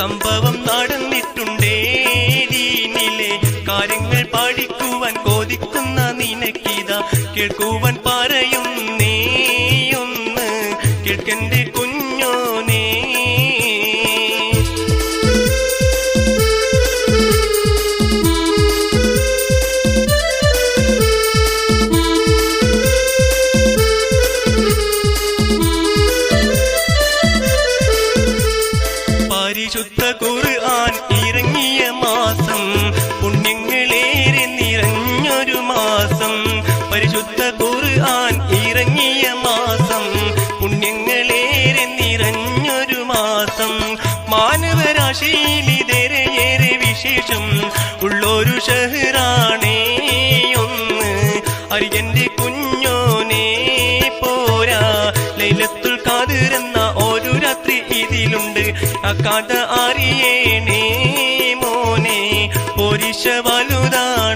സംഭവം നടന്നിട്ടുണ്ടേ ദീനിലെ കാര്യങ്ങൾ പഠിക്കുവാൻ കൊതിക്കുന്ന നിനക്കിതാ കേൾക്കുവാൻ പറയുന്നേ ഒന്ന് കേൾക്കന്റെ കുഞ്ഞോനേ. പരിശുദ്ധ ഖുർആൻ ഇറങ്ങിയ മാസം പുണ്യങ്ങളേറെ നിറഞ്ഞൊരു മാസം. പരിശുദ്ധ ഖുർആൻ ഇറങ്ങിയ മാസം പുണ്യങ്ങളേറെ നിറഞ്ഞൊരു മാസം. മാനവരാശിയിലേറെ വിശേഷം ഉള്ളൊരു ഷഹ്റാണേ ഒന്ന് അരിയന്റെ കുഞ്ഞോനെ. പോരാ ലൈലത്തുൽ ഖദ്ർ എന്ന ഒരു രാത്രി ഇതിലുണ്ട്, ആ കഥ അറിയേണേ മോനെ. പോരിശ വലുതാണ്.